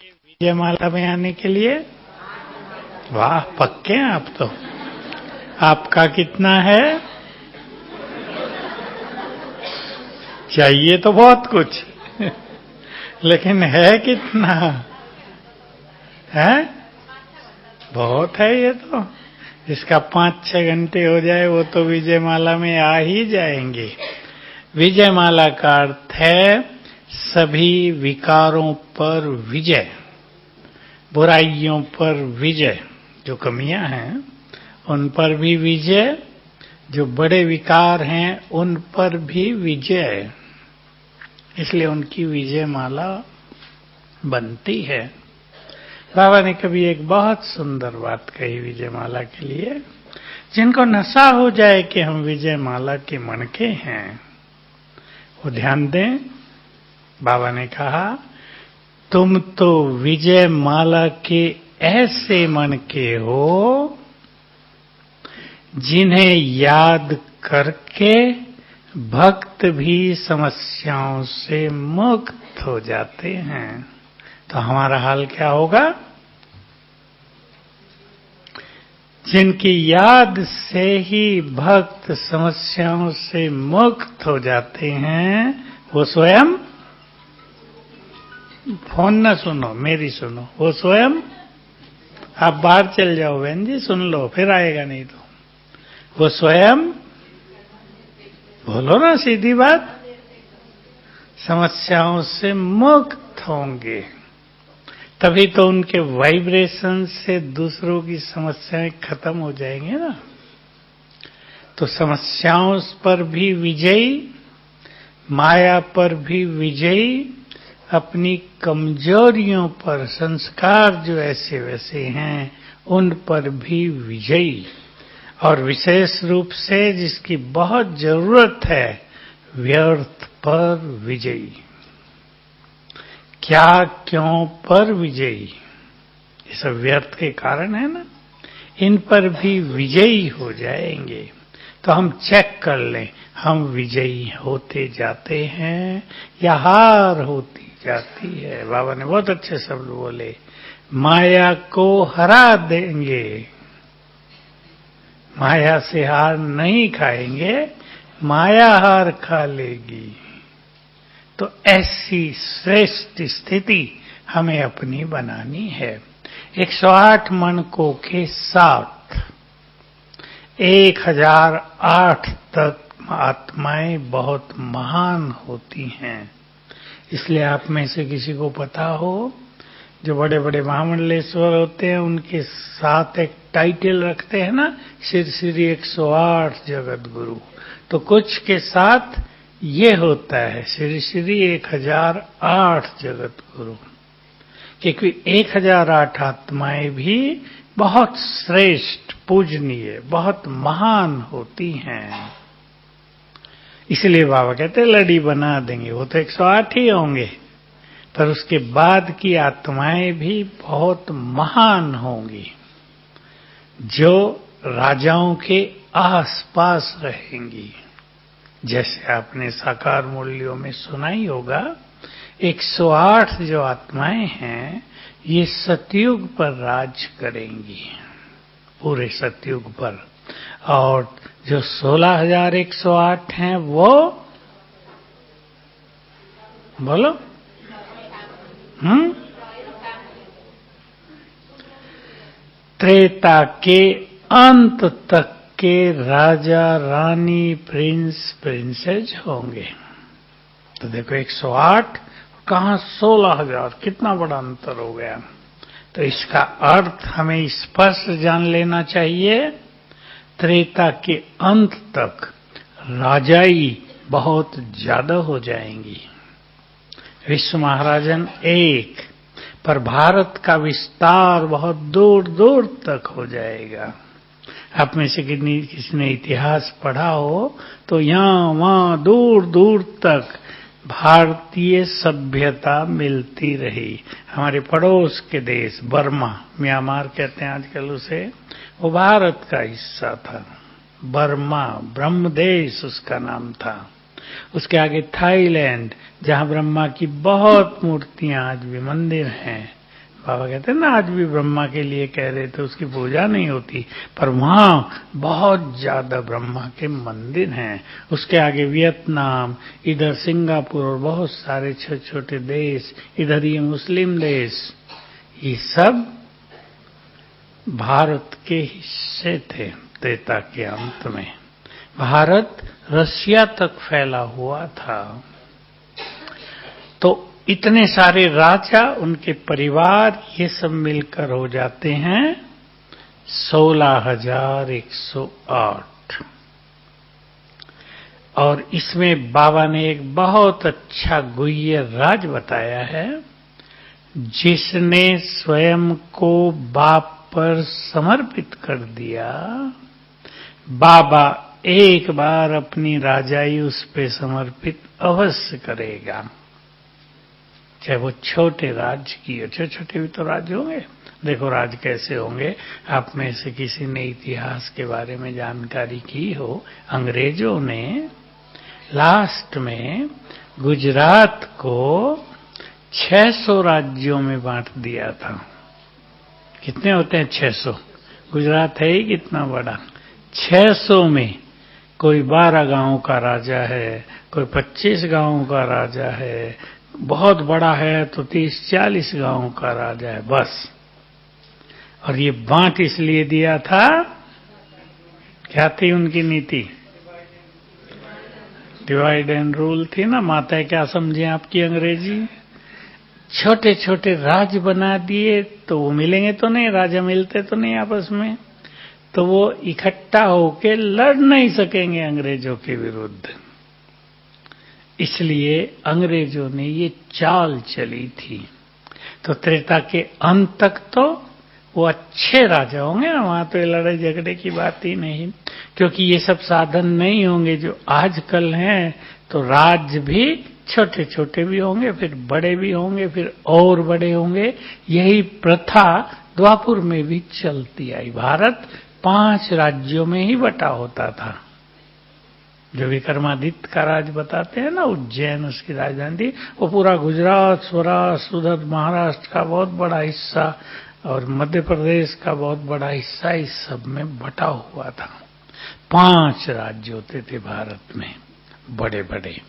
विजय माला में आने के लिए? वाह, पक्के हैं आप तो। आपका कितना है? चाहिए तो बहुत कुछ लेकिन है कितना? है बहुत है। ये तो इसका 5-6 घंटे हो जाए वो तो विजय माला में आ ही जाएंगे। विजय माला का अर्थ है सभी विकारों पर विजय, बुराइयों पर विजय, जो कमियां हैं उन पर भी विजय, जो बड़े विकार हैं उन पर भी विजय। इसलिए उनकी विजय माला बनती है। बाबा ने कभी एक बहुत सुंदर बात कही विजय माला के लिए। जिनको नशा हो जाए कि हम विजय माला के मणके हैं, वो ध्यान दें। बाबा ने कहा, तुम तो विजय माला के ऐसे मणके हो जिन्हें याद करके भक्त भी समस्याओं से मुक्त हो जाते हैं। तो हमारा हाल क्या होगा? जिनकी याद से ही भक्त समस्याओं से मुक्त हो जाते हैं, वो स्वयं, फोन न सुनो, मेरी सुनो, वो स्वयं, आप बाहर चल जाओ बहन जी, सुन लो, फिर आएगा नहीं तो। वो स्वयं, बोलो ना सीधी बात, समस्याओं से मुक्त होंगे। तभी तो उनके वाइब्रेशन से दूसरों की समस्याएं खत्म हो जाएंगी ना। तो समस्याओं पर भी विजयी, माया पर भी विजयी, अपनी कमजोरियों पर, संस्कार जो ऐसे वैसे हैं उन पर भी विजयी, और विशेष रूप से जिसकी बहुत जरूरत है, व्यर्थ पर विजयी। क्या क्यों पर विजयी? ये सब व्यर्थ के कारण है ना। इन पर भी विजयी हो जाएंगे। तो हम चेक कर लें, हम विजयी होते जाते हैं या हार होती जाती है। बाबा ने बहुत अच्छे शब्द बोले, माया को हरा देंगे, माया से हार नहीं खाएंगे, माया हार खा लेगी। तो ऐसी श्रेष्ठ स्थिति हमें अपनी बनानी है। 108 मणकों के साथ 1008 तक आत्माएं बहुत महान होती हैं। इसलिए आप में से किसी को पता हो, जो बड़े बड़े महामंडलेश्वर होते हैं उनके साथ एक टाइटल रखते हैं ना, श्री 108 जगत गुरु। तो कुछ के साथ ये होता है श्री 1008 जगत गुरु, क्योंकि 1008 आत्माएं भी बहुत श्रेष्ठ, पूजनीय, बहुत महान होती हैं। इसलिए बाबा कहते लड़ी बना देंगे, वो तो 108 ही होंगे, पर उसके बाद की आत्माएं भी बहुत महान होंगी, जो राजाओं के आसपास रहेंगी। जैसे आपने साकार मूल्यों में सुना ही होगा, 108 जो आत्माएं हैं ये सतयुग पर राज करेंगी, पूरे सतयुग पर। और जो 16,108 हैं वो, बोलो, त्रेता के अंत तक के राजा, रानी, प्रिंस, प्रिंसेस होंगे। तो देखो 108 कहां 16,000, कितना बड़ा अंतर हो गया। तो इसका अर्थ हमें स्पष्ट जान लेना चाहिए, त्रेता के अंत तक राजाई बहुत ज्यादा हो जाएंगी। विश्व महाराजन एक, पर भारत का विस्तार बहुत दूर दूर तक हो जाएगा। आप में से किसी ने इतिहास पढ़ा हो तो यहाँ वहाँ दूर दूर तक भारतीय सभ्यता मिलती रही। हमारे पड़ोस के देश बर्मा, म्यांमार कहते हैं आजकल उसे, वो भारत का हिस्सा था। बर्मा, ब्रह्म देश उसका नाम था। उसके आगे थाईलैंड, जहाँ ब्रह्मा की बहुत मूर्तियां आज भी मंदिर हैं, बाबा कहते हैं ना, आज भी ब्रह्मा के लिए कह रहे थे, उसकी पूजा नहीं होती, पर वहां बहुत ज्यादा ब्रह्मा के मंदिर हैं। उसके आगे वियतनाम, इधर सिंगापुर और बहुत सारे छोटे छोटे देश, इधर ये मुस्लिम देश, ये सब भारत के हिस्से थे। त्रेता के अंत में भारत रसिया तक फैला हुआ था। तो इतने सारे राजा, उनके परिवार, ये सब मिलकर हो जाते हैं 16,108। और इसमें बाबा ने एक बहुत अच्छा गुह्य राज बताया है। जिसने स्वयं को बाप पर समर्पित कर दिया, बाबा एक बार अपनी राजाई उस पे समर्पित अवश्य करेगा। चाहे वो छोटे राज्य की, छोटे छोटे भी तो राज्य होंगे। देखो राज कैसे होंगे। आप में से किसी ने इतिहास के बारे में जानकारी की हो, अंग्रेजों ने लास्ट में गुजरात को 600 राज्यों में बांट दिया था। कितने होते हैं? 600। गुजरात है ही कितना बड़ा। 600 में कोई 12 गांवों का राजा है, कोई 25 गांवों का राजा है, बहुत बड़ा है तो 30-40 गांवों का राजा है बस। और ये बांट इसलिए दिया था, क्या थी उनकी नीति? डिवाइड एंड रूल थी ना। माता क्या समझे आपकी अंग्रेजी? छोटे छोटे राज्य बना दिए तो वो मिलेंगे तो नहीं, राजा मिलते तो नहीं आपस में, तो वो इकट्ठा होके लड़ नहीं सकेंगे अंग्रेजों के विरुद्ध। इसलिए अंग्रेजों ने ये चाल चली थी। तो त्रेता के अंत तक तो वो अच्छे राजा होंगे ना, वहां तो लड़ाई झगड़े की बात ही नहीं, क्योंकि ये सब साधन नहीं होंगे जो आजकल हैं। तो राज्य भी छोटे छोटे भी होंगे, फिर बड़े भी होंगे, फिर और बड़े होंगे। यही प्रथा द्वापुर में भी चलती आई। भारत 5 राज्यों में ही बटा होता था। जो विक्रमादित्य का राज बताते हैं ना, उज्जैन उसकी राजधानी थी, वो पूरा गुजरात, सौराष्ट्र, उधर महाराष्ट्र का बहुत बड़ा हिस्सा और मध्य प्रदेश का बहुत बड़ा हिस्सा इस सब में बटा हुआ था। 5 राज्य होते थे भारत में, बड़े बड़े।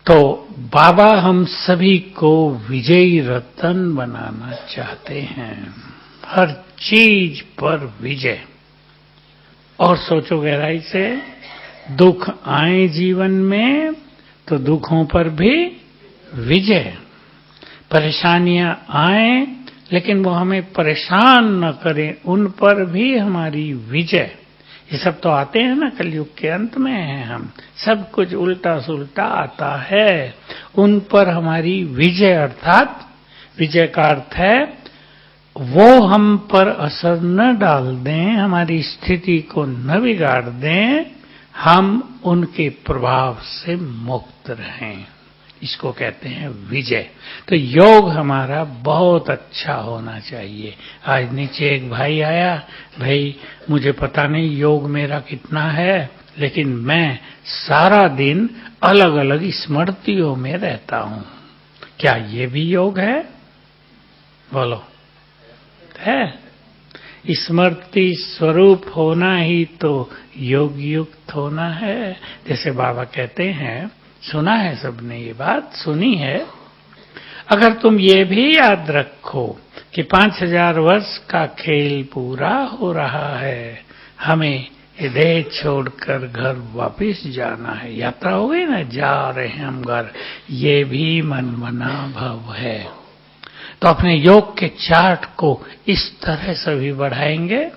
तो बाबा हम सभी को विजयी रतन बनाना चाहते हैं, हर चीज पर विजय। और सोचो गहराई से, दुख आए जीवन में तो दुखों पर भी विजय। परेशानियां आए लेकिन वो हमें परेशान न करें, उन पर भी हमारी विजय। ये सब तो आते हैं ना, कलयुग के अंत में हैं हम, सब कुछ उल्टा सुल्टा आता है, उन पर हमारी विजय। अर्थात विजय का अर्थ है वो हम पर असर न डाल दें, हमारी स्थिति को न बिगाड़ दें, हम उनके प्रभाव से मुक्त रहें। इसको कहते हैं विजय। तो योग हमारा बहुत अच्छा होना चाहिए। आज नीचे एक भाई आया, भाई मुझे पता नहीं योग मेरा कितना है, लेकिन मैं सारा दिन अलग अलग स्मृतियों में रहता हूं। क्या ये भी योग है? बोलो, है? स्मृति स्वरूप होना ही तो योग युक्त होना है। जैसे बाबा कहते हैं, सुना है सबने, ये बात सुनी है, अगर तुम ये भी याद रखो कि 5000 वर्ष का खेल पूरा हो रहा है, हमें ये देह छोड़कर घर वापस जाना है। यात्रा हो गई ना, जा रहे हैं हम घर, ये भी मनमना भव है। तो अपने योग के चार्ट को इस तरह से भी बढ़ाएंगे,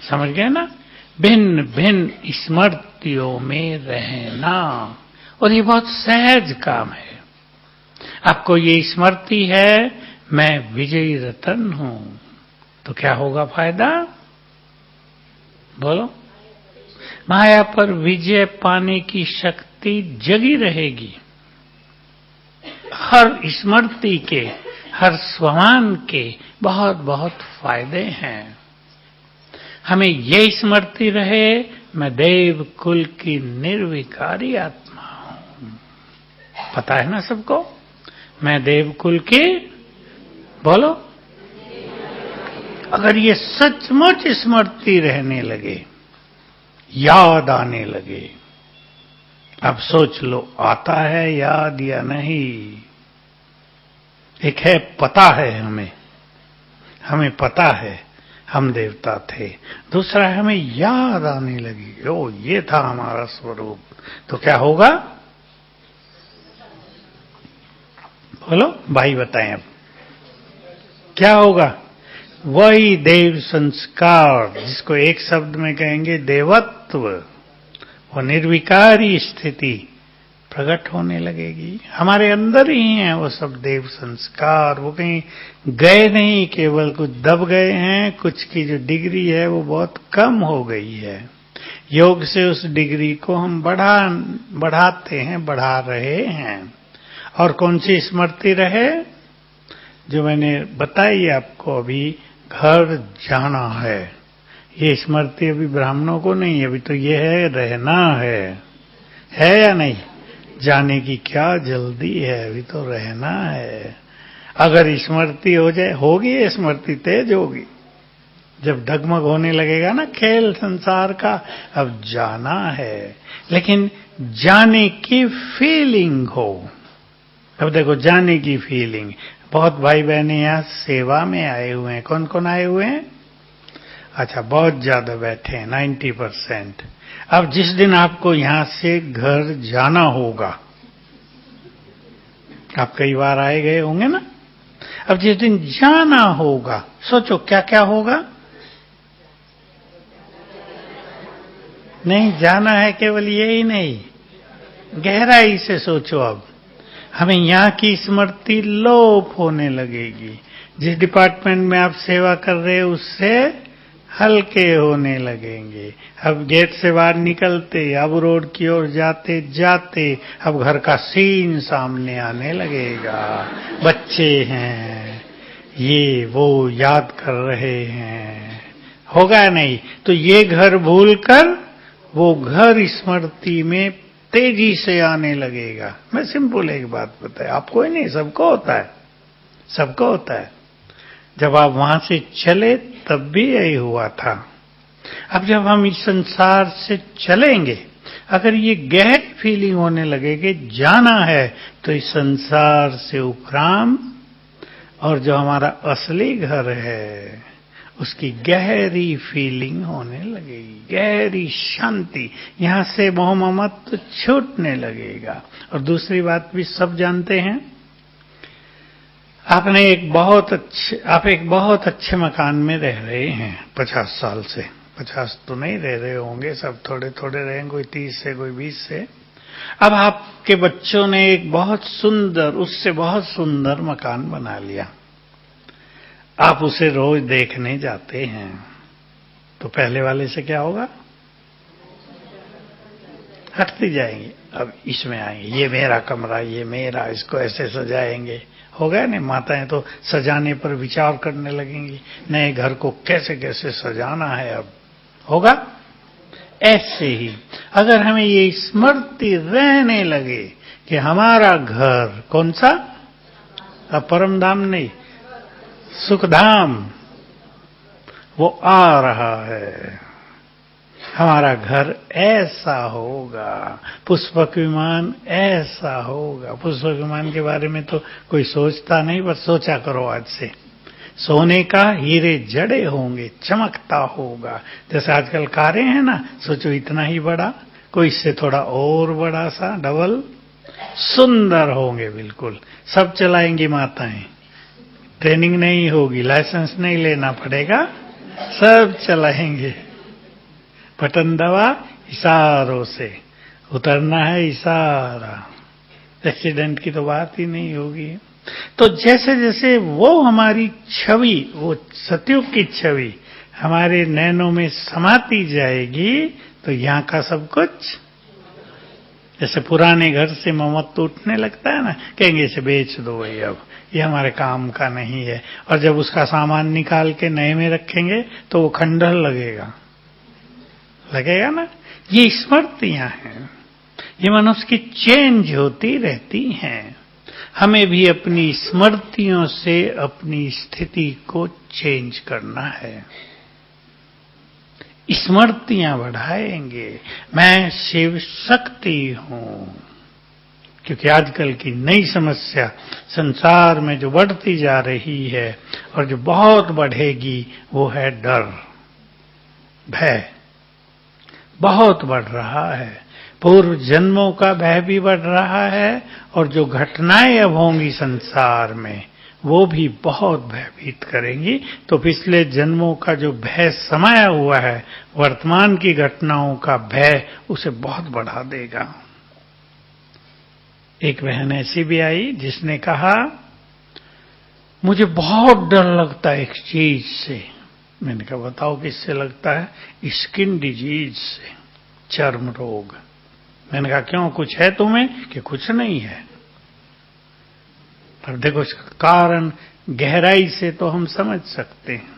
समझ गए ना? भिन्न भिन्न स्मृतियों में रहना, और ये बहुत सहज काम है। आपको ये स्मृति है मैं विजयी रतन हूं, तो क्या होगा फायदा? बोलो। माया पर विजय पाने की शक्ति जगी रहेगी। हर स्मृति के, हर स्वमान के बहुत बहुत फायदे हैं। हमें ये स्मृति रहे मैं देव कुल की निर्विकारी आत्मा हूं। पता है ना सबको? मैं देवकुल की, बोलो, अगर ये सचमुच स्मृति रहने लगे, याद आने लगे, अब सोच लो आता है याद या नहीं। एक है पता है, हमें पता है हम देवता थे। दूसरा है हमें याद आने लगी, ओ ये था हमारा स्वरूप। तो क्या होगा, बोलो भाई बताएं अब क्या होगा। वही देव संस्कार, जिसको एक शब्द में कहेंगे देवत्व, वो निर्विकारी स्थिति प्रकट होने लगेगी। हमारे अंदर ही है वो सब देव संस्कार, वो कहीं गए नहीं, केवल कुछ दब गए हैं। कुछ की जो डिग्री है वो बहुत कम हो गई है। योग से उस डिग्री को हम बढ़ाते हैं, बढ़ा रहे हैं। और कौन सी स्मृति रहे, जो मैंने बताई आपको अभी, घर जाना है। ये स्मृति अभी ब्राह्मणों को नहीं, अभी तो ये है रहना है या नहीं। जाने की क्या जल्दी है, अभी तो रहना है। अगर स्मृति हो जाए, होगी स्मृति तेज होगी जब डगमग होने लगेगा ना खेल संसार का। अब जाना है, लेकिन जाने की फीलिंग हो। अब देखो जाने की फीलिंग, बहुत भाई बहने यहाँ सेवा में आए हुए हैं। कौन कौन आए हुए हैं? अच्छा, बहुत ज्यादा बैठे हैं, 90%। अब जिस दिन आपको यहां से घर जाना होगा, आप कई बार आए गए होंगे ना, अब जिस दिन जाना होगा, सोचो क्या क्या होगा। नहीं, जाना है केवल यही नहीं, गहराई से सोचो। अब हमें यहाँ की स्मृति लोप होने लगेगी। जिस डिपार्टमेंट में आप सेवा कर रहे हैं उससे हल्के होने लगेंगे। अब गेट से बाहर निकलते, अब रोड की ओर जाते जाते, अब घर का सीन सामने आने लगेगा। बच्चे हैं, ये वो याद कर रहे हैं, होगा नहीं तो ये घर भूलकर वो घर स्मृति में तेजी से आने लगेगा। मैं सिंपल एक बात बताया, आपको ही नहीं, सबको होता है, सबको होता है। जब आप वहां से चले तब भी यही हुआ था। अब जब हम इस संसार से चलेंगे, अगर ये गहरी फीलिंग होने लगे कि जाना है, तो इस संसार से उपराम और जो हमारा असली घर है उसकी गहरी फीलिंग होने लगेगी, गहरी शांति। यहां से मोह ममत्व छूटने लगेगा। और दूसरी बात भी सब जानते हैं, आप एक बहुत अच्छे मकान में रह रहे हैं 50 साल से। 50 तो नहीं रह रहे होंगे, सब थोड़े थोड़े रहे, कोई 30 से, कोई 20 से। अब आपके बच्चों ने एक बहुत सुंदर, उससे बहुत सुंदर मकान बना लिया। आप उसे रोज देखने जाते हैं, तो पहले वाले से क्या होगा? हटते जाएंगे, अब इसमें आएंगे, ये मेरा कमरा, ये मेरा, इसको ऐसे सजाएंगे। होगा नहीं? माताएं तो सजाने पर विचार करने लगेंगी, नए घर को कैसे कैसे सजाना है। अब होगा ऐसे ही। अगर हमें ये स्मृति रहने लगे कि हमारा घर कौन सा, अब परम धाम नहीं, सुखधाम, वो आ रहा है, हमारा घर ऐसा होगा, पुष्पक विमान ऐसा होगा। पुष्पक विमान के बारे में तो कोई सोचता नहीं, पर सोचा करो आज से। सोने का हीरे जड़े होंगे, चमकता होगा। जैसे आजकल कारें हैं ना, सोचो इतना ही बड़ा, कोई इससे थोड़ा और बड़ा सा, डबल, सुंदर होंगे बिल्कुल। सब चलाएंगी माताएं, ट्रेनिंग नहीं होगी, लाइसेंस नहीं लेना पड़ेगा, सब चलाएंगे। बटन दबा, इशारों से उतरना है, इशारा। एक्सीडेंट की तो बात ही नहीं होगी। तो जैसे जैसे वो हमारी छवि, वो सतयुग की छवि हमारे नैनों में समाती जाएगी, तो यहाँ का सब कुछ, जैसे पुराने घर से ममत्व उठने लगता है ना, कहेंगे इसे बेच दो भाई, अब ये हमारे काम का नहीं है। और जब उसका सामान निकाल के नए में रखेंगे तो वो खंडहर लगेगा ना। ये स्मृतियां हैं, ये मनुष्य की चेंज होती रहती हैं। हमें भी अपनी स्मृतियों से अपनी स्थिति को चेंज करना है। स्मृतियां बढ़ाएंगे, मैं शिव शक्ति हूं। क्योंकि आजकल की नई समस्या संसार में जो बढ़ती जा रही है और जो बहुत बढ़ेगी वो है डर, भय बहुत बढ़ रहा है। पूर्व जन्मों का भय भी बढ़ रहा है और जो घटनाएं अब होंगी संसार में वो भी बहुत भयभीत करेंगी। तो पिछले जन्मों का जो भय समाया हुआ है, वर्तमान की घटनाओं का भय उसे बहुत बढ़ा देगा। एक बहन ऐसी भी आई जिसने कहा, मुझे बहुत डर लगता है एक चीज से। मैंने कहा बताओ किससे लगता है? स्किन डिजीज से, चर्म रोग। मैंने कहा क्यों, कुछ है तुम्हें? कि कुछ नहीं है। पर देखो इसका कारण गहराई से तो हम समझ सकते हैं।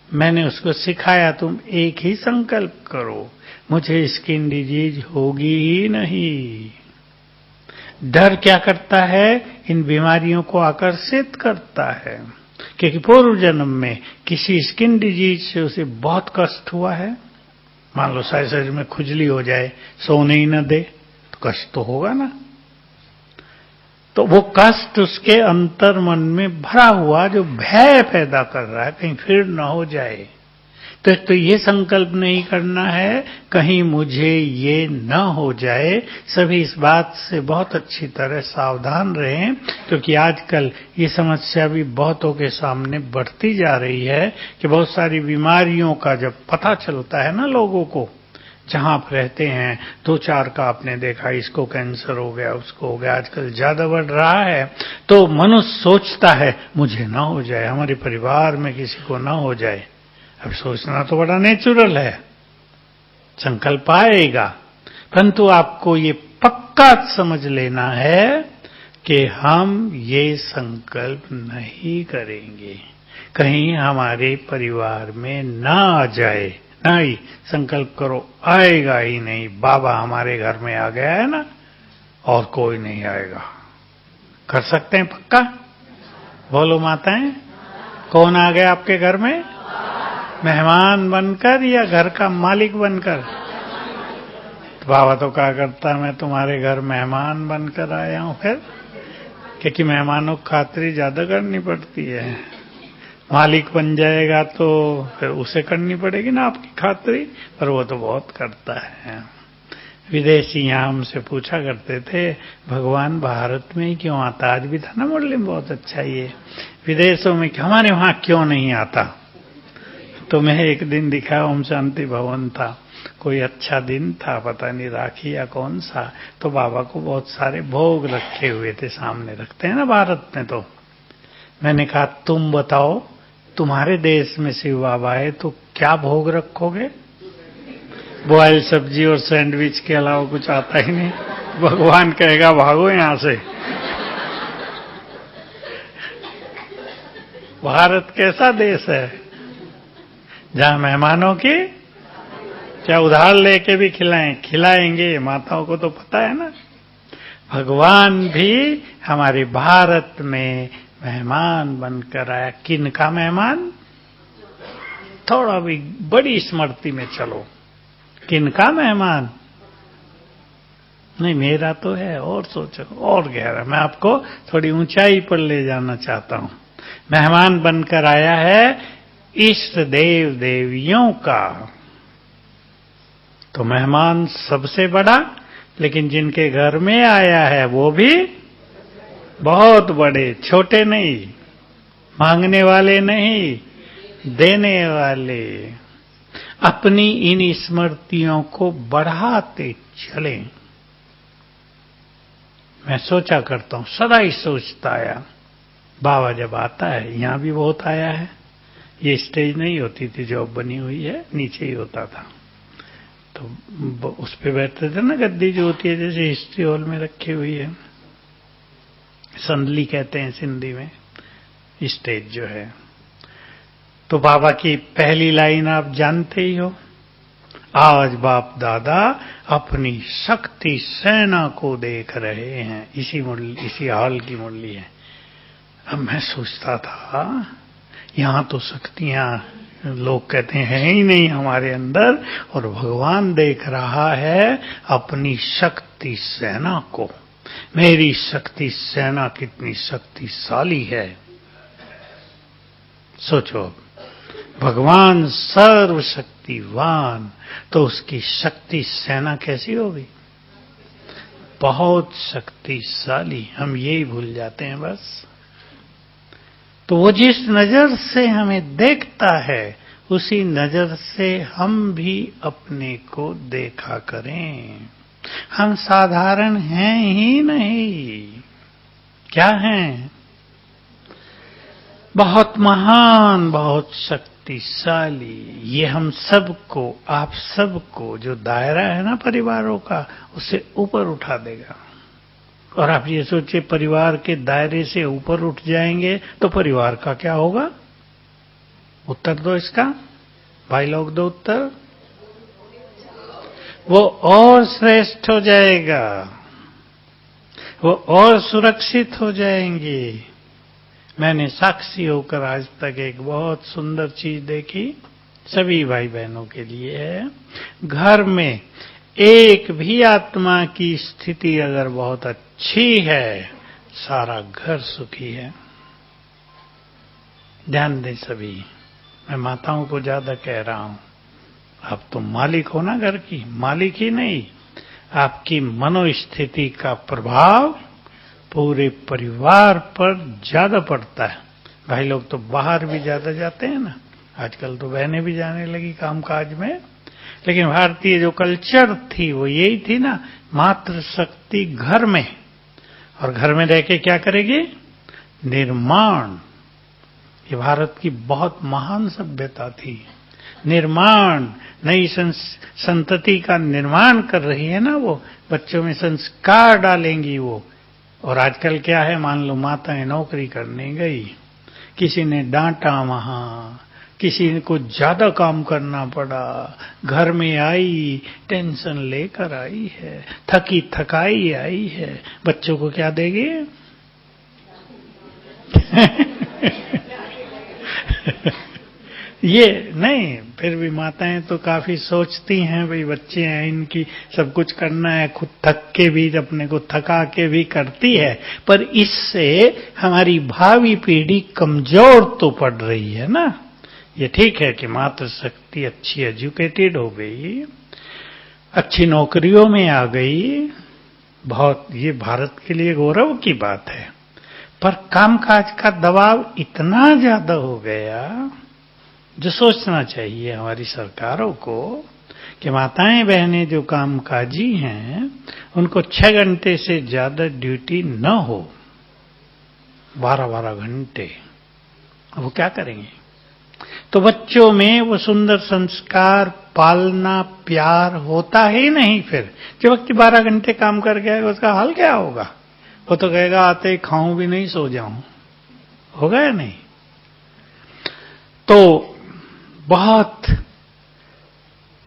मैंने उसको सिखाया तुम एक ही संकल्प करो, मुझे स्किन डिजीज होगी ही नहीं। डर क्या करता है? इन बीमारियों को आकर्षित करता है। क्योंकि पूर्व जन्म में किसी स्किन डिजीज से उसे बहुत कष्ट हुआ है। मान लो सारे शरीर में खुजली हो जाए, सोने ही न दे, तो कष्ट तो होगा ना। तो वो कष्ट उसके अंतर मन में भरा हुआ जो भय पैदा कर रहा है, कहीं फिर न हो जाए। तो एक तो ये संकल्प नहीं करना है कहीं मुझे ये न हो जाए। सभी इस बात से बहुत अच्छी तरह सावधान रहें, क्योंकि आजकल ये समस्या भी बहुतों के सामने बढ़ती जा रही है कि बहुत सारी बीमारियों का जब पता चलता है ना लोगों को, जहां आप रहते हैं, 2-4 का आपने देखा इसको कैंसर हो गया, उसको हो गया, आजकल ज्यादा बढ़ रहा है, तो मनुष्य सोचता है मुझे ना हो जाए, हमारे परिवार में किसी को ना हो जाए। अब सोचना तो बड़ा नेचुरल है, संकल्प आएगा, परंतु आपको ये पक्का समझ लेना है कि हम ये संकल्प नहीं करेंगे, कहीं हमारे परिवार में ना आ जाए। नहीं, संकल्प करो आएगा ही नहीं। बाबा हमारे घर में आ गया है ना, और कोई नहीं आएगा। कर सकते हैं पक्का? बोलो माताएं, कौन आ गया आपके घर में? मेहमान बनकर या घर का मालिक बनकर? तो बाबा तो क्या करता है, मैं तुम्हारे घर मेहमान बनकर आया हूं। फिर क्योंकि मेहमानों की खातिरी ज्यादा करनी पड़ती है। मालिक बन जाएगा तो फिर उसे करनी पड़ेगी ना आपकी खातिरी, पर वो तो बहुत करता है। विदेशी यहाँ हमसे पूछा करते थे भगवान भारत में ही क्यों आता? आज भी था ना मुरली में बहुत अच्छा, ये विदेशों में हमारे वहां क्यों नहीं आता? तो मैं एक दिन दिखा, ओम शांति भवन था, कोई अच्छा दिन था, पता नहीं राखी या कौन सा, तो बाबा को बहुत सारे भोग रखे हुए थे, सामने रखते हैं ना भारत में। तो मैंने कहा तुम बताओ, तुम्हारे देश में शिव बाबा है तो क्या भोग रखोगे? बॉयल सब्जी और सैंडविच के अलावा कुछ आता ही नहीं। भगवान कहेगा भागो यहां से। भारत कैसा देश है जहां मेहमानों की क्या उधार लेके भी खिलाएंगे। माताओं को तो पता है ना। भगवान भी हमारे भारत में मेहमान बनकर आया। किन का मेहमान? थोड़ा भी बड़ी स्मृति में चलो, किन का मेहमान? नहीं मेरा तो है, और सोचो और गहरा। मैं आपको थोड़ी ऊंचाई पर ले जाना चाहता हूं। मेहमान बनकर आया है इष्ट देव देवियों का। तो मेहमान सबसे बड़ा, लेकिन जिनके घर में आया है वो भी बहुत बड़े, छोटे नहीं, मांगने वाले नहीं, देने वाले। अपनी इन स्मृतियों को बढ़ाते चलें। मैं सोचा करता हूं, सदा ही सोचता आया, बाबा जब आता है, यहां भी बहुत आया है, ये स्टेज नहीं होती थी जो अब बनी हुई है, नीचे ही होता था, तो उस पे बैठते थे ना, गद्दी जो होती है जैसे हिस्ट्री हॉल में रखी हुई है, संदली कहते हैं सिंधी में, स्टेज जो है। तो बाबा की पहली लाइन आप जानते ही हो, आज बाप दादा अपनी शक्ति सेना को देख रहे हैं। इसी हाल की मुरली है। अब मैं सोचता था यहां तो शक्तियां लोग कहते हैं ही नहीं हमारे अंदर, और भगवान देख रहा है अपनी शक्ति सेना को। मेरी शक्ति सेना कितनी शक्तिशाली है। सोचो, भगवान सर्वशक्तिवान, तो उसकी शक्ति सेना कैसी होगी? बहुत शक्तिशाली। हम यही भूल जाते हैं बस। तो वो जिस नजर से हमें देखता है उसी नजर से हम भी अपने को देखा करें। हम साधारण हैं ही नहीं। क्या हैं? बहुत महान, बहुत शक्तिशाली। ये हम सबको, आप सबको, जो दायरा है ना परिवारों का, उससे ऊपर उठा देगा। और आप ये सोचिए, परिवार के दायरे से ऊपर उठ जाएंगे तो परिवार का क्या होगा? उत्तर दो इसका, भाई लोग दो उत्तर। वो और श्रेष्ठ हो जाएगा, वो और सुरक्षित हो जाएंगे। मैंने साक्षी होकर आज तक एक बहुत सुंदर चीज देखी, सभी भाई बहनों के लिए है। घर में एक भी आत्मा की स्थिति अगर बहुत अच्छी है, सारा घर सुखी है। ध्यान दें सभी, मैं माताओं को ज्यादा कह रहा हूं। आप तो मालिक हो ना घर की, मालिक ही नहीं, आपकी मनोस्थिति का प्रभाव पूरे परिवार पर ज्यादा पड़ता है। भाई लोग तो बाहर भी ज्यादा जाते हैं ना, आजकल तो बहनें भी जाने लगी कामकाज में, लेकिन भारतीय जो कल्चर थी वो यही थी ना, मातृ शक्ति घर में, और घर में रह के क्या करेगी? निर्माण। ये भारत की बहुत महान सभ्यता थी। निर्माण, नई संतति का निर्माण कर रही है ना वो, बच्चों में संस्कार डालेंगी वो। और आजकल क्या है, मान लो माताएं नौकरी करने गई, किसी ने डांटा वहां, किसी को ज्यादा काम करना पड़ा, घर में आई टेंशन लेकर आई है, थकी थकाई आई है, बच्चों को क्या देगी? ये नहीं, फिर भी माताएं तो काफी सोचती हैं, भाई बच्चे हैं, इनकी सब कुछ करना है, खुद थक के भी, अपने को थका के भी करती है। पर इससे हमारी भावी पीढ़ी कमजोर तो पड़ रही है ना। ये ठीक है कि मातृ शक्ति अच्छी एजुकेटेड हो गई, अच्छी नौकरियों में आ गई, बहुत, ये भारत के लिए गौरव की बात है। पर कामकाज का दबाव इतना ज्यादा हो गया, जो सोचना चाहिए हमारी सरकारों को कि माताएं बहनें जो कामकाजी हैं उनको 6 घंटे से ज्यादा ड्यूटी न हो, 12-12 घंटे। वो क्या करेंगे? तो बच्चों में वो सुंदर संस्कार, पालना, प्यार होता ही नहीं। फिर जो व्यक्ति 12 घंटे काम कर गया उसका हाल क्या होगा? वो तो कहेगा आते ही खाऊं भी नहीं, सो जाऊं। होगा या नहीं? तो बहुत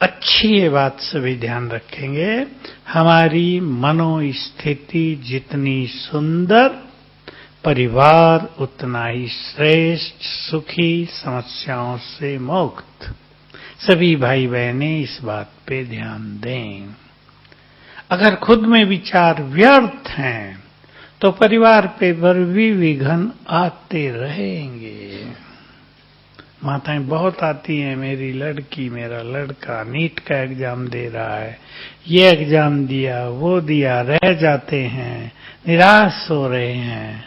अच्छी ये बात सभी ध्यान रखेंगे, हमारी मनोस्थिति जितनी सुंदर, परिवार उतना ही श्रेष्ठ, सुखी, समस्याओं से मुक्त। सभी भाई बहनें इस बात पे ध्यान दें। अगर खुद में विचार व्यर्थ हैं तो परिवार पे भी विघ्न आते रहेंगे। माताएं बहुत आती हैं, मेरी लड़की, मेरा लड़का नीट का एग्जाम दे रहा है, ये एग्जाम दिया, वो दिया, रह जाते हैं, निराश हो रहे हैं।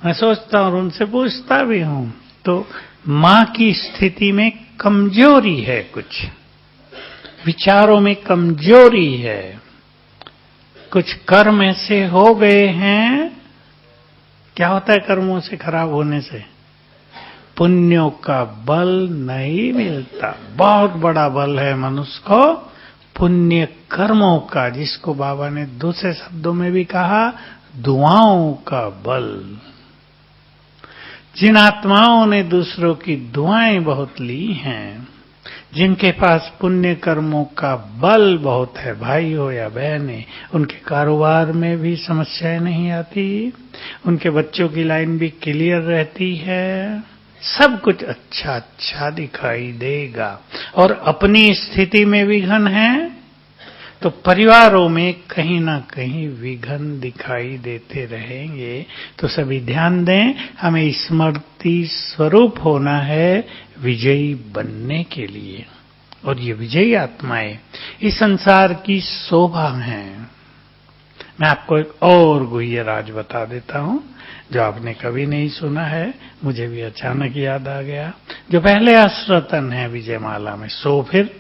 मैं सोचता हूं और उनसे पूछता भी हूं, तो मां की स्थिति में कमजोरी है, कुछ विचारों में कमजोरी है, कुछ कर्म ऐसे हो गए हैं। क्या होता है कर्मों से खराब होने से? पुण्यों का बल नहीं मिलता। बहुत बड़ा बल है मनुष्य को पुण्य कर्मों का, जिसको बाबा ने दूसरे शब्दों में भी कहा, दुआओं का बल। जिन आत्माओं ने दूसरों की दुआएं बहुत ली हैं, जिनके पास पुण्य कर्मों का बल बहुत है, भाई हो या बहन है, उनके कारोबार में भी समस्याएं नहीं आती, उनके बच्चों की लाइन भी क्लियर रहती है, सब कुछ अच्छा अच्छा दिखाई देगा। और अपनी स्थिति में विघ्न है तो परिवारों में कहीं ना कहीं विघ्न दिखाई देते रहेंगे। तो सभी ध्यान दें, हमें स्मृति स्वरूप होना है विजयी बनने के लिए। और ये विजयी आत्माएं इस संसार की शोभा हैं। मैं आपको एक और गुह्य राज बता देता हूं जो आपने कभी नहीं सुना है, मुझे भी अचानक याद आ गया। जो पहले अष्टरत्न है विजयमाला में, 100 फिर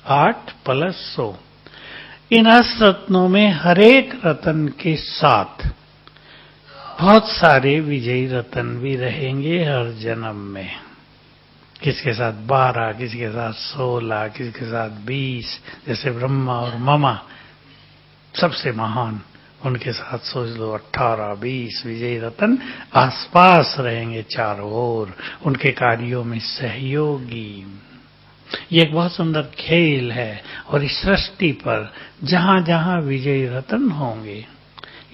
8 प्लस 100, इन अष्टरत्नों में हर एक रत्न के साथ बहुत सारे विजयी रत्न भी रहेंगे हर जन्म में। किसके साथ 12, किसी के साथ 16, किसी के साथ 20, जैसे ब्रह्मा और ममा सबसे महान, उनके साथ सोच लो 18, 20 विजयी रत्न आसपास रहेंगे चारों ओर, उनके कार्यों में सहयोगी। ये एक बहुत सुंदर खेल है। और इस सृष्टि पर जहां जहां विजयी रत्न होंगे,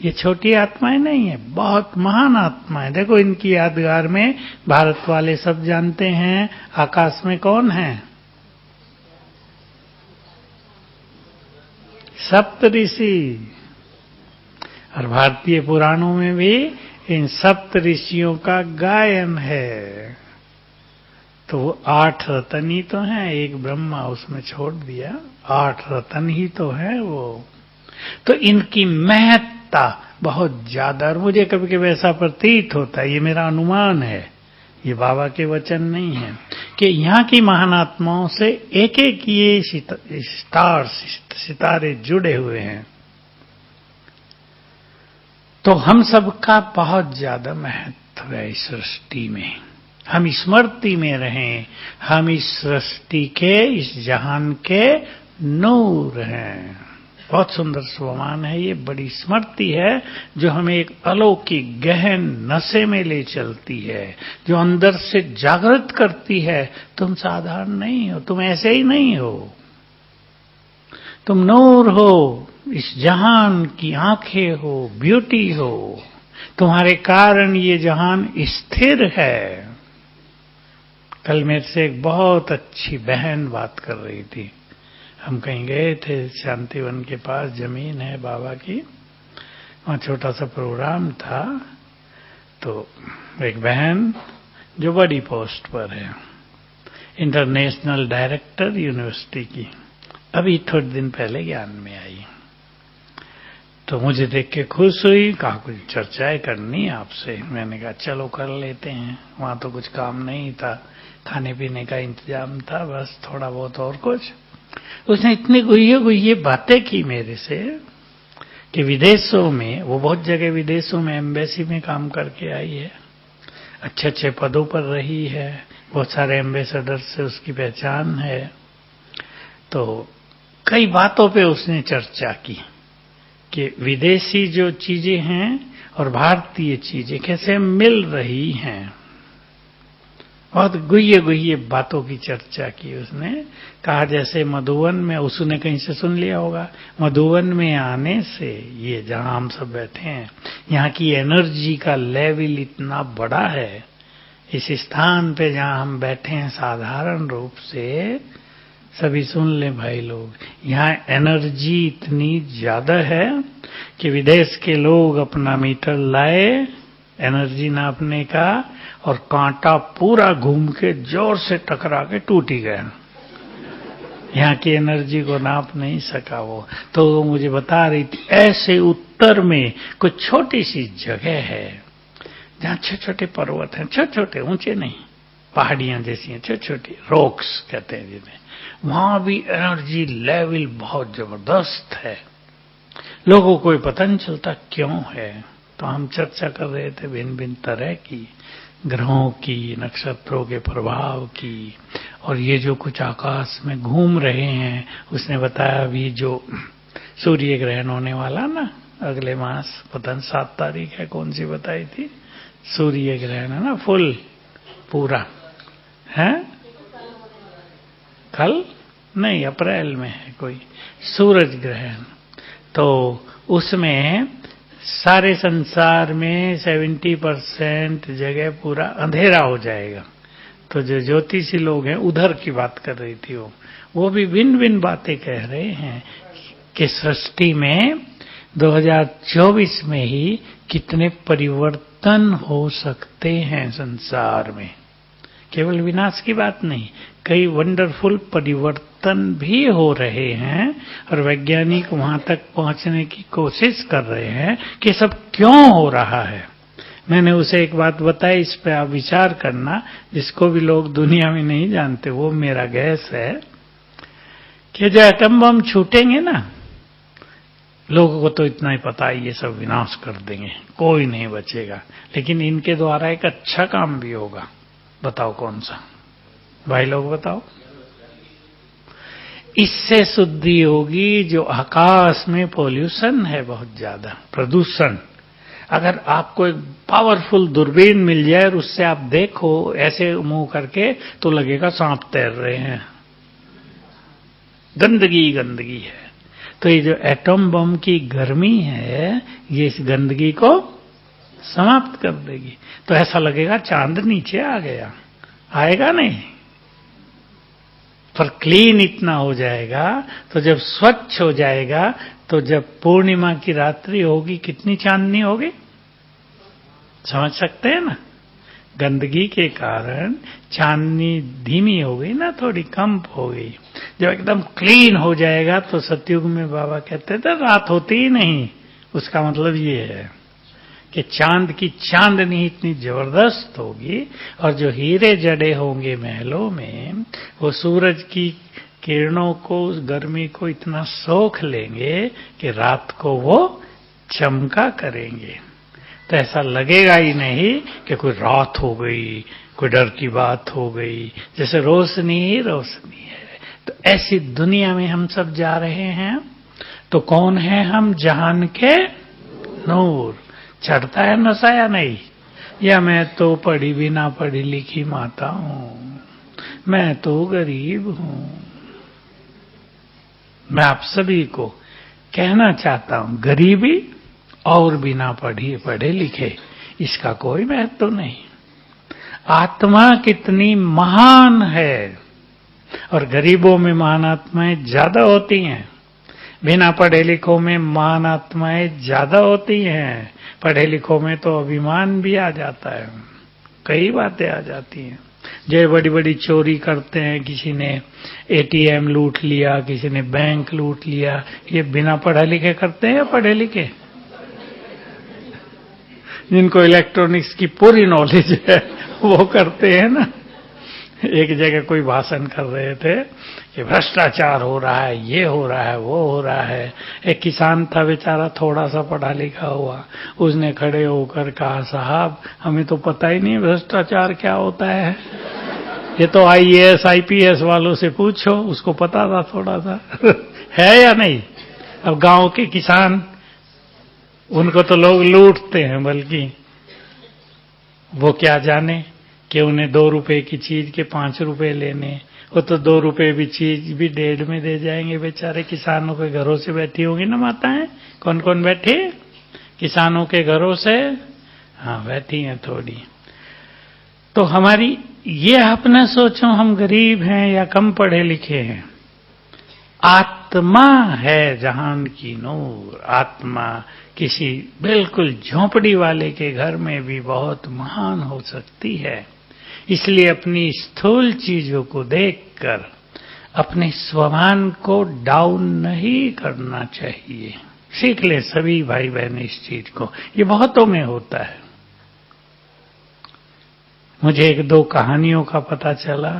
ये छोटी आत्माएं नहीं है, बहुत महान आत्माएं। देखो इनकी यादगार में भारत वाले सब जानते हैं आकाश में कौन है? सप्तऋषि। और भारतीय पुराणों में भी इन सप्तऋषियों का गायन है। तो वो 8 रत्न ही तो हैं, एक ब्रह्मा उसमें छोड़ दिया, 8 रत्न ही तो है वो। तो इनकी महत्ता बहुत ज्यादा, और मुझे कभी कभी ऐसा प्रतीत होता है, ये मेरा अनुमान है, ये बाबा के वचन नहीं है, कि यहाँ की महान आत्माओं से एक एक ये सितारे जुड़े हुए हैं। तो हम सबका बहुत ज्यादा महत्व है इस सृष्टि में। हम स्मृति में रहें, हम इस सृष्टि के, इस जहान के नूर हैं। बहुत सुंदर स्वमान है ये, बड़ी स्मृति है जो हमें एक अलौकिक गहन नशे में ले चलती है, जो अंदर से जागृत करती है। तुम साधारण नहीं हो, तुम ऐसे ही नहीं हो, तुम नूर हो, इस जहान की आंखें हो, ब्यूटी हो, तुम्हारे कारण ये जहान स्थिर है। कल मेरे से एक बहुत अच्छी बहन बात कर रही थी। हम कहीं गए थे, शांतिवन के पास जमीन है बाबा की, वहाँ छोटा सा प्रोग्राम था। तो एक बहन जो बड़ी पोस्ट पर है, इंटरनेशनल डायरेक्टर यूनिवर्सिटी की, अभी थोड़े दिन पहले ज्ञान में आई। तो मुझे देख के खुश हुई, कहा कुछ चर्चाएं करनी आपसे। मैंने कहा चलो कर लेते हैं। वहाँ तो कुछ काम नहीं था, खाने पीने का इंतजाम था बस, थोड़ा बहुत और कुछ। उसने इतनी गुह्य बातें की मेरे से कि विदेशों में, वो बहुत जगह विदेशों में एम्बेसी में काम करके आई है, अच्छे अच्छे पदों पर रही है, बहुत सारे एम्बेसडर से उसकी पहचान है। तो कई बातों पे उसने चर्चा की कि विदेशी जो चीजें हैं और भारतीय चीजें कैसे मिल रही हैं। बहुत गुह्य बातों की चर्चा की उसने। कहा जैसे मधुवन में, उसने कहीं से सुन लिया होगा, मधुवन में आने से, ये जहां हम सब बैठे हैं, यहाँ की एनर्जी का लेवल इतना बड़ा है। इस स्थान पे जहां हम बैठे हैं, साधारण रूप से सभी सुन ले भाई लोग, यहाँ एनर्जी इतनी ज्यादा है कि विदेश के लोग अपना मीटर लाए एनर्जी नापने का, और कांटा पूरा घूम के जोर से टकरा के टूट ही गया। यहाँ की एनर्जी को नाप नहीं सका वो। तो वो मुझे बता रही थी, ऐसे उत्तर में कुछ छोटी सी जगह है जहाँ छोटे छोटे पर्वत हैं, छोटे छोटे, ऊंचे नहीं, पहाड़ियां जैसी हैं, छोटी छोटी रॉक्स कहते हैं जिन्हें। वहां भी एनर्जी लेवल बहुत जबरदस्त है, लोगों को पता नहीं चलता क्यों है। तो हम चर्चा कर रहे थे भिन्न भिन्न तरह की, ग्रहों की, नक्षत्रों के प्रभाव की, और ये जो कुछ आकाश में घूम रहे हैं। उसने बताया अभी जो सूर्य ग्रहण होने वाला ना अगले मास, पता नहीं 7 तारीख है, कौन सी बताई थी, सूर्य ग्रहण है ना, फुल पूरा है, कल नहीं, अप्रैल में है कोई सूरज ग्रहण, तो उसमें सारे संसार में 70% जगह पूरा अंधेरा हो जाएगा। तो जो ज्योतिषी लोग हैं, उधर की बात कर रही थी वो भी भिन्न भिन्न बातें कह रहे हैं कि सृष्टि में 2024 में ही कितने परिवर्तन हो सकते हैं संसार में। केवल विनाश की बात नहीं, कई वंडरफुल परिवर्तन भी हो रहे हैं और वैज्ञानिक वहां तक पहुंचने की कोशिश कर रहे हैं कि सब क्यों हो रहा है। मैंने उसे एक बात बताई, इस पे आप विचार करना, जिसको भी लोग दुनिया में नहीं जानते, वो मेरा गैस है कि जो एटम बम छूटेंगे ना, लोगों को तो इतना ही पता है ये सब विनाश कर देंगे, कोई नहीं बचेगा, लेकिन इनके द्वारा एक अच्छा काम भी होगा। बताओ कौन सा? भाई लोग बताओ। इससे शुद्धि होगी। जो आकाश में पॉल्यूशन है, बहुत ज्यादा प्रदूषण, अगर आपको एक पावरफुल दूरबीन मिल जाए और उससे आप देखो ऐसे मुंह करके, तो लगेगा सांप तैर रहे हैं। गंदगी गंदगी है। तो ये जो एटम बम की गर्मी है, ये इस गंदगी को समाप्त कर देगी। तो ऐसा लगेगा चांद नीचे आ गया, आएगा नहीं, पर क्लीन इतना हो जाएगा। तो जब स्वच्छ हो जाएगा, तो जब पूर्णिमा की रात्रि होगी, कितनी चांदनी होगी, समझ सकते हैं ना। गंदगी के कारण चांदनी धीमी हो गई ना, थोड़ी कम हो गई। जब एकदम क्लीन हो जाएगा, तो सतयुग में बाबा कहते थे रात होती ही नहीं। उसका मतलब ये है कि चांद की चांदनी इतनी जबरदस्त होगी, और जो हीरे जड़े होंगे महलों में, वो सूरज की किरणों को, उस गर्मी को इतना सोख लेंगे कि रात को वो चमका करेंगे। तो ऐसा लगेगा ही नहीं कि कोई रात हो गई, कोई डर की बात हो गई, जैसे रोशनी ही रोशनी है। तो ऐसी दुनिया में हम सब जा रहे हैं। तो कौन है हम? जहान के नूर। चढ़ता है नशा या नहीं? या मैं तो पढ़ी भी ना पढ़ी लिखी माता हूं, मैं तो गरीब हूं। मैं आप सभी को कहना चाहता हूं, गरीबी और बिना पढ़े लिखे इसका कोई महत्व नहीं। आत्मा कितनी महान है, और गरीबों में महान आत्माएं ज्यादा होती हैं, बिना पढ़े लिखों में महान आत्माएं ज्यादा होती हैं। पढ़े लिखों में तो अभिमान भी आ जाता है, कई बातें आ जाती हैं। जो बड़ी बड़ी चोरी करते हैं, किसी ने एटीएम लूट लिया, किसी ने बैंक लूट लिया, ये बिना पढ़े लिखे करते हैं या पढ़े लिखे? जिनको इलेक्ट्रॉनिक्स की पूरी नॉलेज है वो करते हैं ना। एक जगह कोई भाषण कर रहे थे कि भ्रष्टाचार हो रहा है, ये हो रहा है, वो हो रहा है। एक किसान था बेचारा, थोड़ा सा पढ़ा लिखा हुआ, उसने खड़े होकर कहा, साहब हमें तो पता ही नहीं भ्रष्टाचार क्या होता है, ये तो आईएएस आईपीएस वालों से पूछो, उसको पता था थोड़ा सा। है या नहीं? अब गांव के किसान, उनको तो लोग लूटते हैं, बल्कि वो क्या जाने कि उन्हें 2 रुपए की चीज के 5 रुपए लेने। वो तो 2 रुपए भी चीज भी 1.5 में दे जाएंगे। बेचारे किसानों के घरों से बैठी होंगी ना माताएं। कौन कौन बैठी? किसानों के घरों से, हाँ बैठी हैं थोड़ी। तो हमारी ये अपना सोचो, हम गरीब हैं या कम पढ़े लिखे हैं। आत्मा है जहान की नूर। आत्मा किसी बिल्कुल झोंपड़ी वाले के घर में भी बहुत महान हो सकती है। इसलिए अपनी स्थूल चीजों को देखकर अपने स्वमान को डाउन नहीं करना चाहिए। सीख ले सभी भाई बहन इस चीज को, ये बहुतों में होता है। मुझे 1-2 कहानियों का पता चला,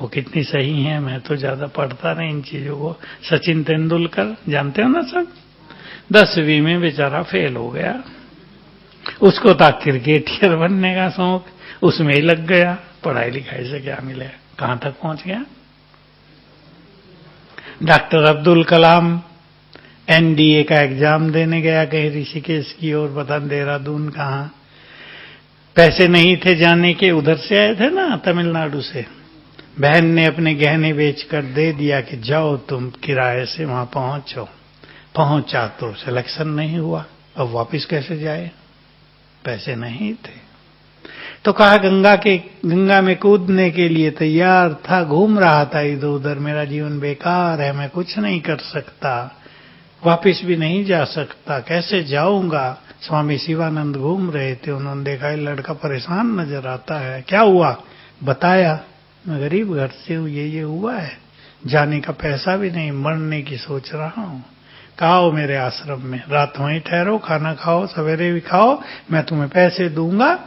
वो कितनी सही हैं मैं तो ज्यादा पढ़ता नहीं इन चीजों को। सचिन तेंदुलकर जानते हो ना सब, 10वीं में बेचारा फेल हो गया। उसको था क्रिकेटर बनने का शौक, उसमें ही लग गया। पढ़ाई लिखाई से क्या मिले, कहां तक पहुंच गया। डॉक्टर अब्दुल कलाम एनडीए का एग्जाम देने गया कहीं ऋषिकेश की ओर, पता देहरादून कहां। पैसे नहीं थे जाने के, उधर से आए थे ना तमिलनाडु से, बहन ने अपने गहने बेचकर दे दिया कि जाओ तुम किराए से वहां पहुंचो। पहुंचा तो सिलेक्शन नहीं हुआ, अब वापस कैसे जाए, पैसे नहीं थे। तो कहा गंगा में कूदने के लिए तैयार था, घूम रहा था इधर उधर, मेरा जीवन बेकार है, मैं कुछ नहीं कर सकता, वापस भी नहीं जा सकता, कैसे जाऊंगा। स्वामी शिवानंद घूम रहे थे, उन्होंने देखा ये लड़का परेशान नजर आता है, क्या हुआ, बताया मैं गरीब घर से हूं, ये हुआ है, जाने का पैसा भी नहीं, मरने की सोच रहा हूं, आओ मेरे आश्रम में, रात वहीं ठहरो, खाना खाओ, सवेरे भी खाओ, मैं तुम्हें पैसे दूंगा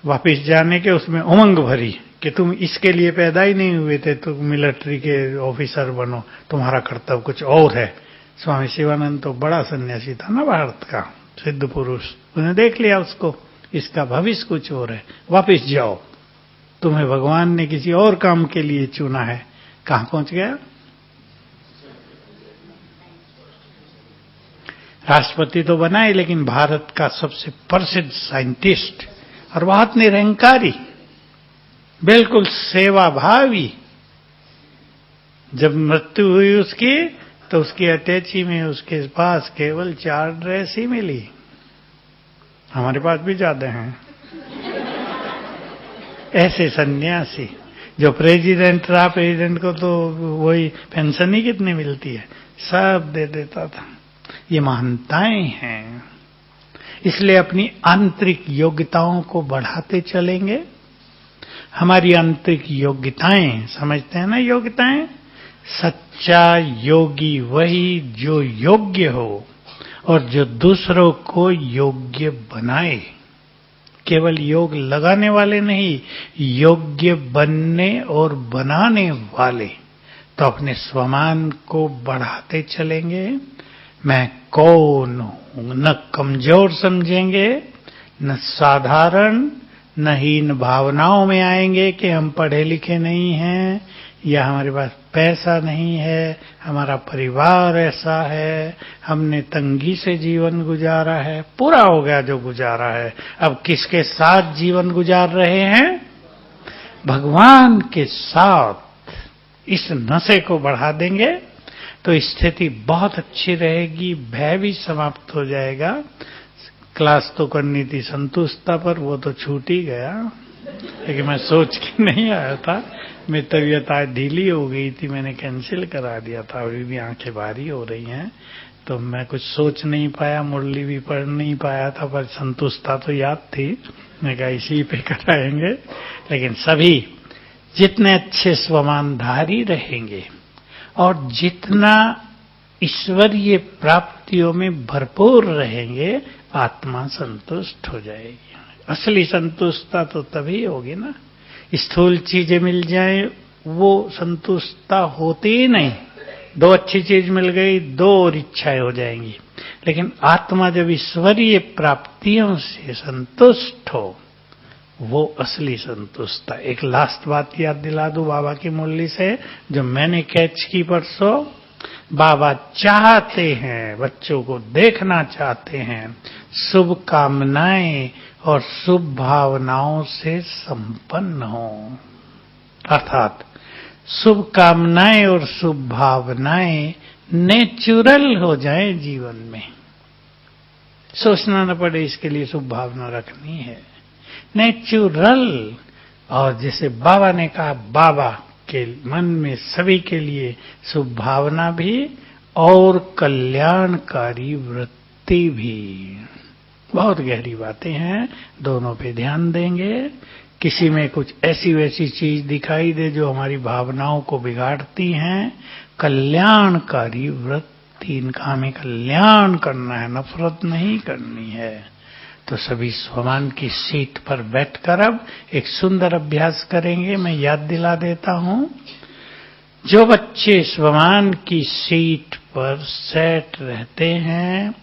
वापिस जाने के। उसमें उमंग भरी कि तुम इसके लिए पैदा ही नहीं हुए थे, तुम मिलिट्री के ऑफिसर बनो, तुम्हारा कर्तव्य कुछ और है। स्वामी शिवानंद तो बड़ा सन्यासी था ना, भारत का सिद्ध पुरुष, उन्हें देख लिया उसको, इसका भविष्य कुछ और है, वापिस जाओ, तुम्हें भगवान ने किसी और काम के लिए चुना है। कहां पहुंच गया, राष्ट्रपति तो बनाए, लेकिन भारत का सबसे प्रसिद्ध साइंटिस्ट और बहुत निरंकारी, बिल्कुल सेवाभावी। जब मृत्यु हुई उसकी, तो उसकी अटैची में उसके पास केवल 4 ड्रेस ही मिली, हमारे पास भी ज्यादा हैं। ऐसे सन्यासी, जो प्रेसिडेंट रहा, प्रेसिडेंट को तो वही पेंशन ही कितनी मिलती है, सब दे देता था। ये महानताएं हैं, इसलिए अपनी आंतरिक योग्यताओं को बढ़ाते चलेंगे। हमारी आंतरिक योग्यताएं, समझते हैं ना योग्यताएं, सच्चा योगी वही जो योग्य हो और जो दूसरों को योग्य बनाए। केवल योग लगाने वाले नहीं, योग्य बनने और बनाने वाले। तो अपने स्वमान को बढ़ाते चलेंगे। मैं कौन हूं, न कमजोर समझेंगे, न साधारण, न हीन भावनाओं में आएंगे कि हम पढ़े लिखे नहीं हैं, या हमारे पास पैसा नहीं है, हमारा परिवार ऐसा है, हमने तंगी से जीवन गुजारा है, पूरा हो गया जो गुजारा है, अब किसके साथ जीवन गुजार रहे हैं, भगवान के साथ। इस नशे को बढ़ा देंगे तो स्थिति बहुत अच्छी रहेगी, भय भी समाप्त हो जाएगा। क्लास तो करनी थी संतुष्टता पर, वो तो छूट ही गया, लेकिन मैं सोच के नहीं आया था, मेरी तबीयत आज ढीली हो गई थी, मैंने कैंसिल करा दिया था, अभी भी आंखें भारी हो रही हैं, तो मैं कुछ सोच नहीं पाया, मुरली भी पढ़ नहीं पाया था, पर संतुष्टता तो याद थी, मैं कहा इसी पे कराएंगे। लेकिन सभी जितने अच्छे स्वमानधारी रहेंगे और जितना ईश्वरीय प्राप्तियों में भरपूर रहेंगे, आत्मा संतुष्ट हो जाएगी। असली संतुष्टता तो तभी होगी ना, स्थूल चीजें मिल जाए वो संतुष्टता होती ही नहीं। 2 अच्छी चीज मिल गई, 2 और इच्छाएं हो जाएंगी। लेकिन आत्मा जब ईश्वरीय प्राप्तियों से संतुष्ट हो, वो असली संतुष्टता। एक लास्ट बात याद दिला दूं बाबा की मुरली से, जो मैंने कैच की परसों। बाबा चाहते हैं, बच्चों को देखना चाहते हैं, शुभ कामनाएं और शुभ भावनाओं से संपन्न हो। अर्थात शुभ कामनाएं और शुभ भावनाएं नेचुरल हो जाए जीवन में, सोचना न पड़े इसके लिए शुभ भावना रखनी है, नेचुरल। और जैसे बाबा ने कहा, बाबा के मन में सभी के लिए शुभ भावना भी और कल्याणकारी वृत्ति भी। बहुत गहरी बातें हैं, दोनों पे ध्यान देंगे। किसी में कुछ ऐसी वैसी चीज दिखाई दे जो हमारी भावनाओं को बिगाड़ती हैं, कल्याणकारी वृत्ति, इनका हमें कल्याण करना है, नफरत नहीं करनी है। तो सभी स्वमान की सीट पर बैठकर अब एक सुंदर अभ्यास करेंगे। मैं याद दिला देता हूं, जो बच्चे स्वमान की सीट पर सेट रहते हैं,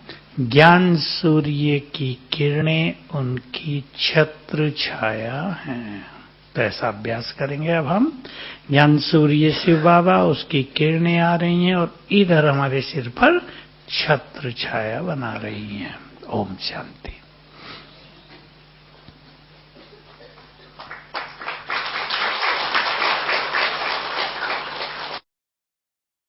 ज्ञान सूर्य की किरणें उनकी छत्र छाया हैं। तो ऐसा अभ्यास करेंगे अब हम। ज्ञान सूर्य शिव बाबा, उसकी किरणें आ रही हैं और इधर हमारे सिर पर छत्र छाया बना रही हैं। ओम शांति।